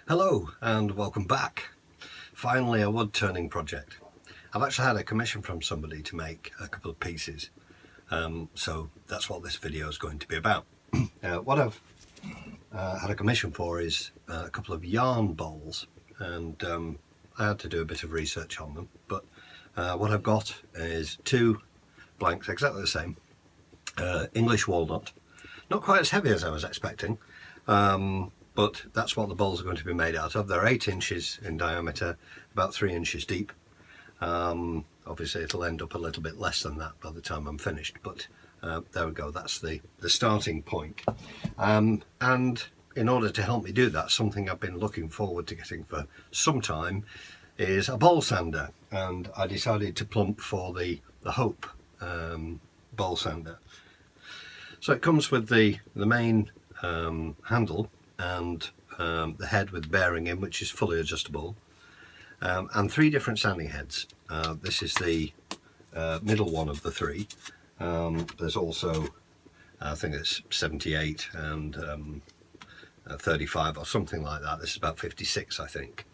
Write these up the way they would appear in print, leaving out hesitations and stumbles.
Hello and welcome back. Finally a wood turning project. I've actually had a commission from somebody to make a couple of pieces, so that's what this video is going to be about. What I've had a commission for is a couple of yarn bowls, and I had to do a bit of research on them, but what I've got is two blanks exactly the same, English Walnut, not quite as heavy as I was expecting, but that's what the bowls are going to be made out of. They're 8 inches in diameter, about 3 inches deep. Obviously it'll end up a little bit less than that by the time I'm finished, but there we go, that's the starting point. And in order to help me do that, something I've been looking forward to getting for some time is a bowl sander, and I decided to plump for the Hope bowl sander. So it comes with the main handle and the head with bearing in, which is fully adjustable, and 3 different sanding heads. This is the middle one of the 3. There's also, I think it's 78 and 35 or something like that. This is about 56, I think.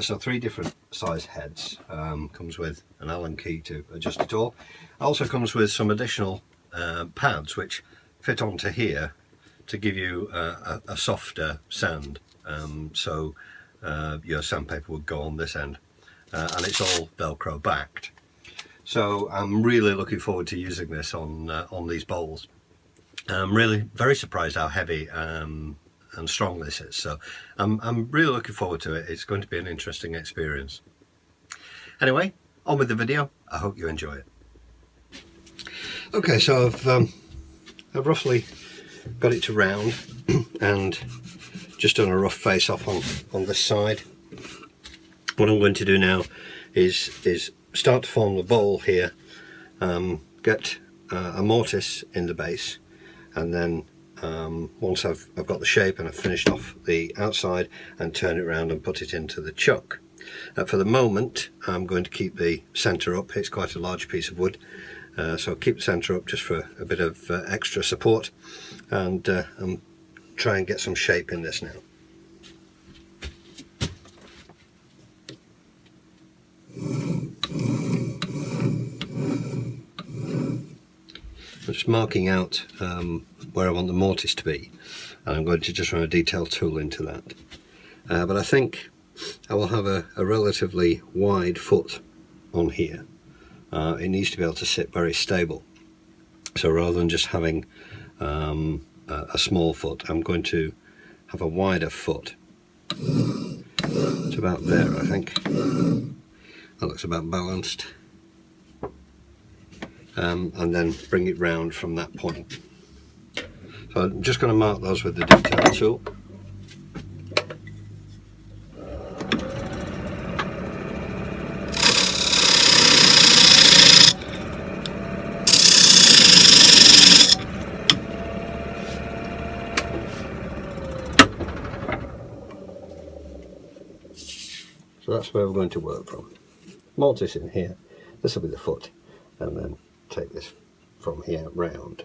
So 3 different size heads. Comes with an Allen key to adjust it all. Also comes with some additional pads which fit onto here to give you a softer sand, so your sandpaper would go on this end, and it's all Velcro backed. So I'm really looking forward to using this on these bowls. I'm really very surprised how heavy and strong this is, so I'm really looking forward to it. It's going to be an interesting experience. Anyway, on with the video. I hope you enjoy it. Okay, so I've roughly got it to round and just done a rough face off on this side. What I'm going to do now is start to form the bowl here, get a mortise in the base, and then once I've got the shape and I've finished off the outside, and turn it around and put it into the chuck. For the moment I'm going to keep the centre up. It's quite a large piece of wood, so I'll keep the centre up just for a bit of extra support, and try and get some shape in this now. I'm just marking out where I want the mortise to be, and I'm going to just run a detail tool into that. But I think I will have a relatively wide foot on here. It needs to be able to sit very stable, so rather than just having a small foot, I'm going to have a wider foot. It's about there, I think. That looks about balanced. And then bring it round from that point. So I'm just going to mark those with the detail tool. So that's where we're going to work from. Mortise in here, this will be the foot, and then take this from here round.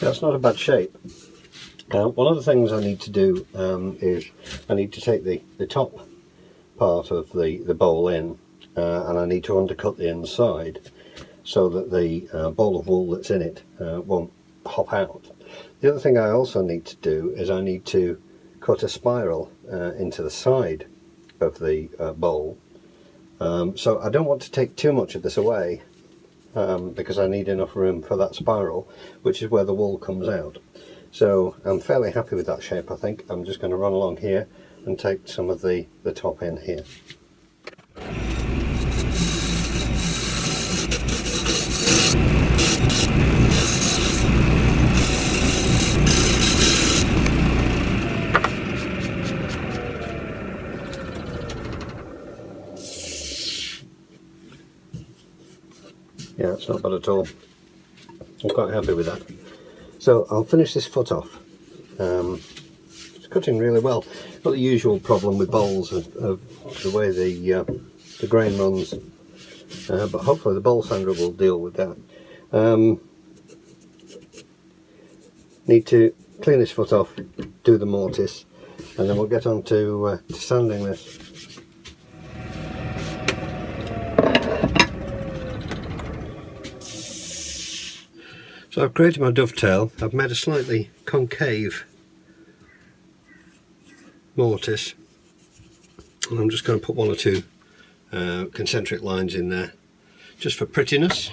That's not a bad shape. One of the things I need to do is I need to take the top part of the bowl in, and I need to undercut the inside so that the ball of wool that's in it won't hop out. The other thing I also need to do is I need to cut a spiral into the side of the bowl. So I don't want to take too much of this away, because I need enough room for that spiral, which is where the wool comes out. So I'm fairly happy with that shape. I think I'm just going to run along here and take some of the top in here. not bad at all. I'm quite happy with that. So I'll finish this foot off. It's cutting really well. Got the usual problem with bowls of the way the grain runs, but hopefully the bowl sander will deal with that. Need to clean this foot off, do the mortise, and then we'll get on to sanding this. So I've created my dovetail. I've made a slightly concave mortise, and I'm just going to put one or two concentric lines in there just for prettiness.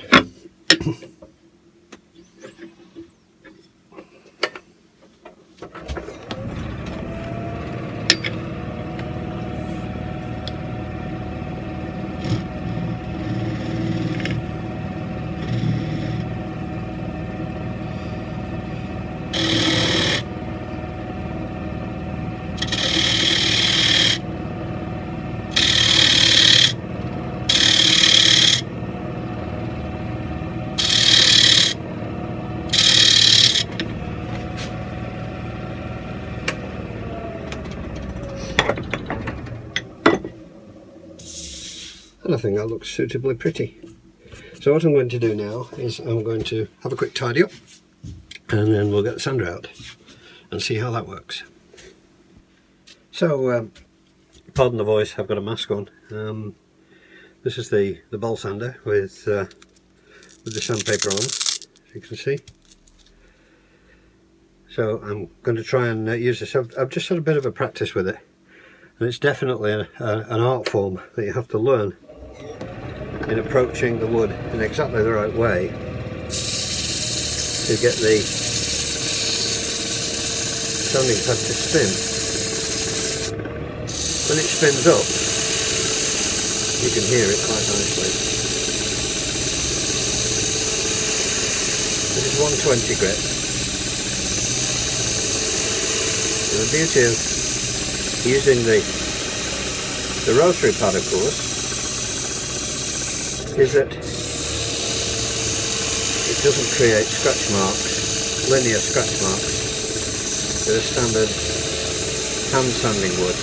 And I think that looks suitably pretty. So what I'm going to do now is I'm going to have a quick tidy up, and then we'll get the sander out and see how that works. So pardon the voice, I've got a mask on. This is the bowl sander with the sandpaper on, as you can see. So I'm going to try and use this. I've just had a bit of a practice with it, and it's definitely an art form that you have to learn in approaching the wood in exactly the right way to get the sanding pad to spin. When it spins up, you can hear it quite nicely. This is 120 grit. And the beauty of using the rotary pad, of course, is that it doesn't create scratch marks, linear scratch marks, with a standard hand sanding would.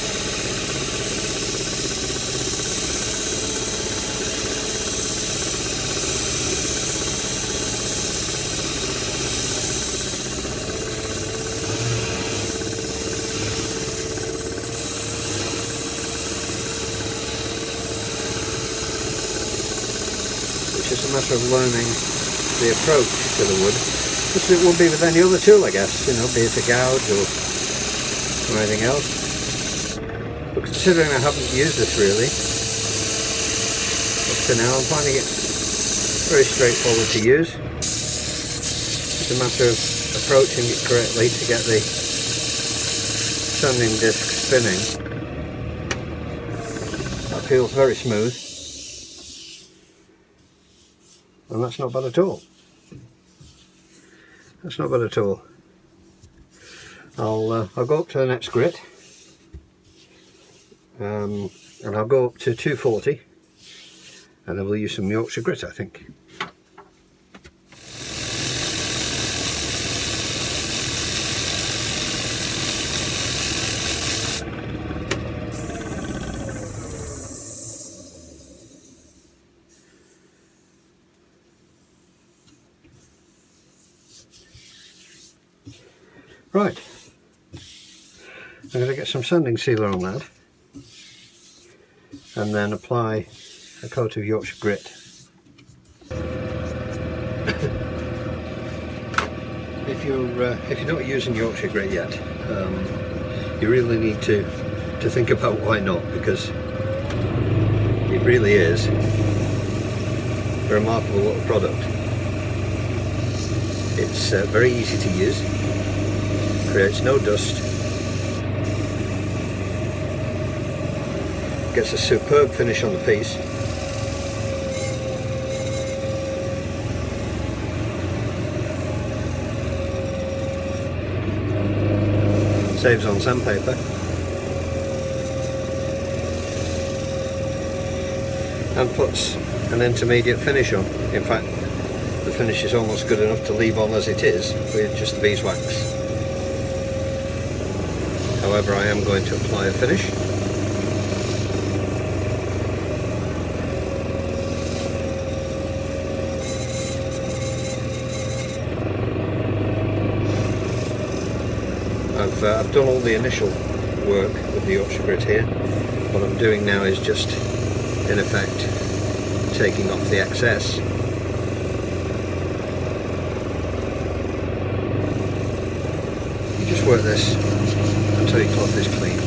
It's a matter of learning the approach to the wood, just as it would be with any other tool, I guess, you know, be it a gouge or anything else. But considering I haven't used this really up to now, I'm finding it very straightforward to use. It's a matter of approaching it correctly to get the sanding disc spinning. That feels very smooth. And that's not bad at all. That's not bad at all. I'll go up to the next grit, and I'll go up to 240, and then we'll use some Yorkshire grit, I think. Right, I'm going to get some sanding sealer on that, and then apply a coat of Yorkshire grit. If you're not using Yorkshire grit yet, you really need to think about why not, because it really is a remarkable little product. It's very easy to use. Creates no dust, gets a superb finish on the piece, saves on sandpaper, and puts an intermediate finish on. In fact, the finish is almost good enough to leave on as it is with just the beeswax. However, I am going to apply a finish. I've done all the initial work with the Yorkshire grit here. What I'm doing now is just, in effect, taking off the excess. You just work this until your cloth is clean.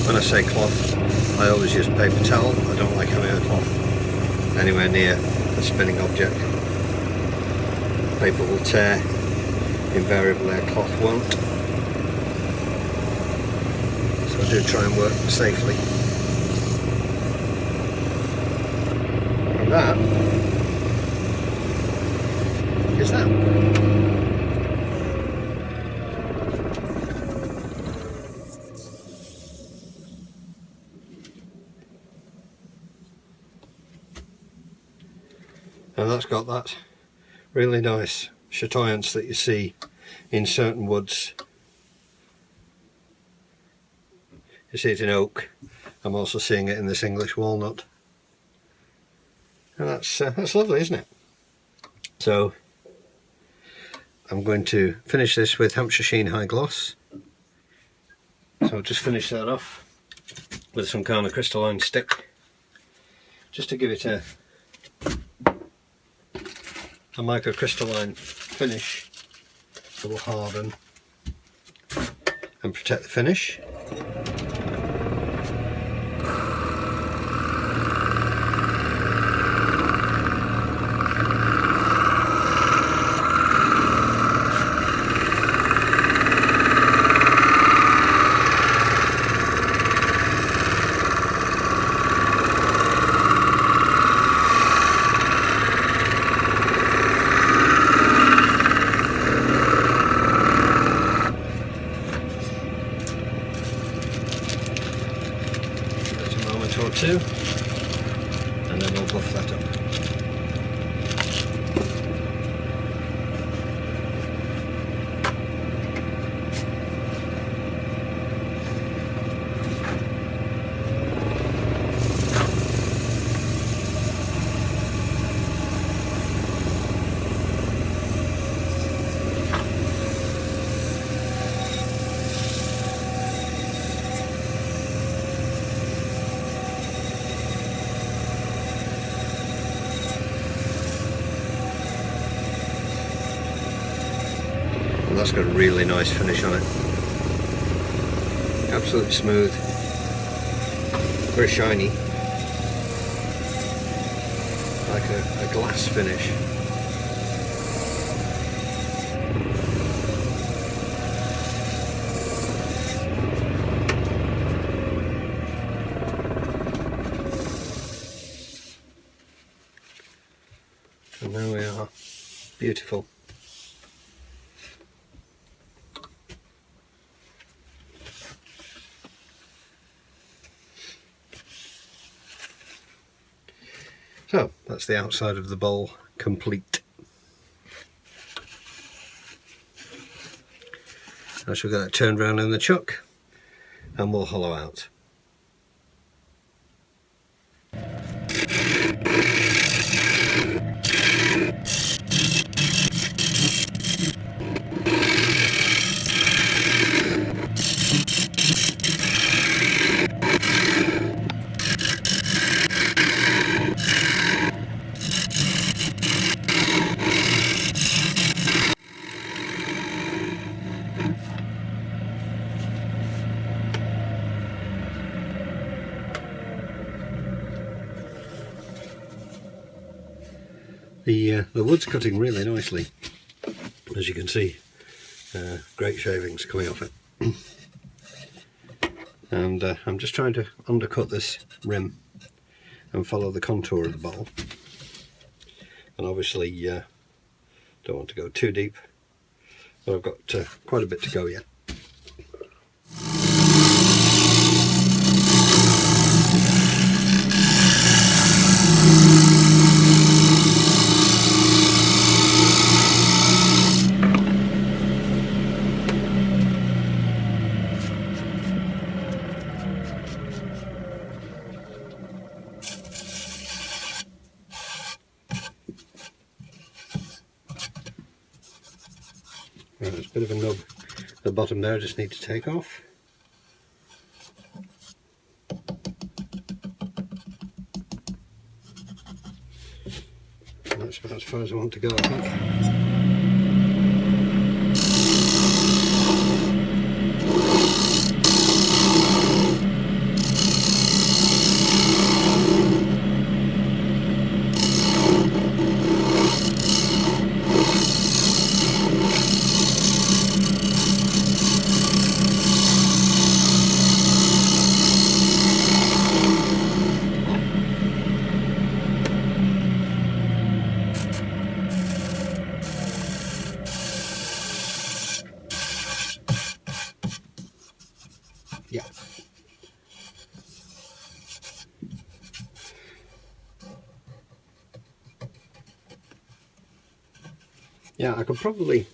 When I say cloth, I always use paper towel. I don't like having a cloth anywhere near a spinning object. Paper will tear, invariably a cloth won't. So I do try and work safely. And that is that. And that's got that really nice chatoyance that you see in certain woods. You see it in oak. I'm also seeing it in this English walnut. And that's lovely, isn't it? So I'm going to finish this with Hampshire Sheen High Gloss. So I'll just finish that off with some kind of crystalline stick, just to give it a microcrystalline finish that will harden and protect the finish. Or two, and then we'll buff that up. And that's got a really nice finish on it. Absolutely smooth, very shiny, like a glass finish. And there we are, beautiful. So that's the outside of the bowl complete. I shall get that turned around in the chuck and we'll hollow out. The wood's cutting really nicely, as you can see. Great shavings coming off it. And I'm just trying to undercut this rim and follow the contour of the bowl. And obviously don't want to go too deep So I've got quite a bit to go yet. Right, there's a bit of a nub at the bottom there, I just need to take off. And that's about as far as I want to go, I think. Yeah. Yeah, I could probably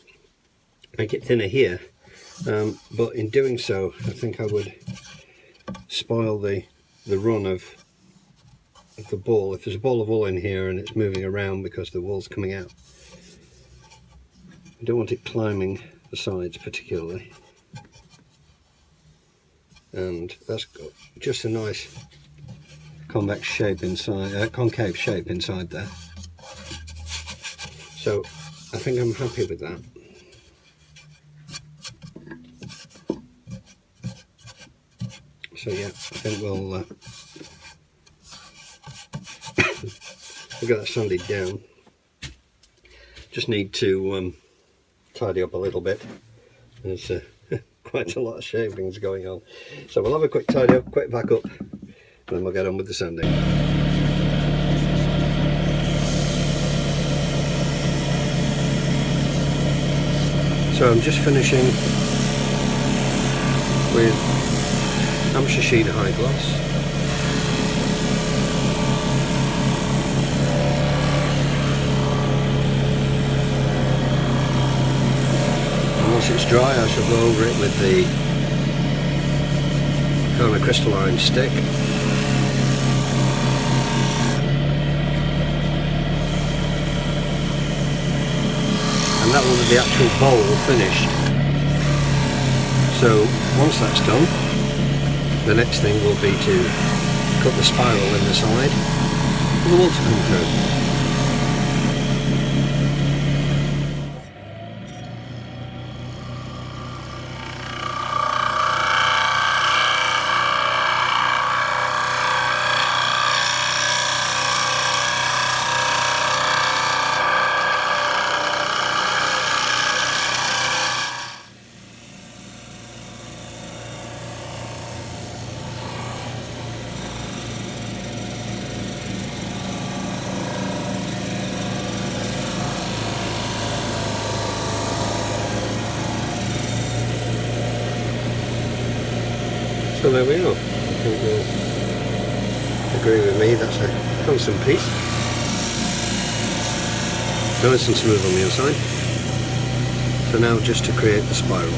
make it thinner here, but in doing so I think I would spoil the run of the ball. If there's a ball of wool in here and it's moving around because the wool's coming out, I don't want it climbing the sides particularly. And that's got just a nice convex shape inside, concave shape inside there. So I think I'm happy with that. So yeah, I think we'll get that sanded down. Just need to tidy up a little bit. There's quite a lot of shavings going on. So we'll have a quick tidy up, quick vac up, and then we'll get on with the sanding. So I'm just finishing with Hampshire Sheen High Gloss. And once it's dry I shall go over it with the kind of crystalline stick. And that will be the actual bowl finished. So once that's done, the next thing will be to cut the spiral in the side for the wool to come through. So there we are. I think you'll agree with me, that's a handsome piece. Nice and smooth on the inside. So now just to create the spiral.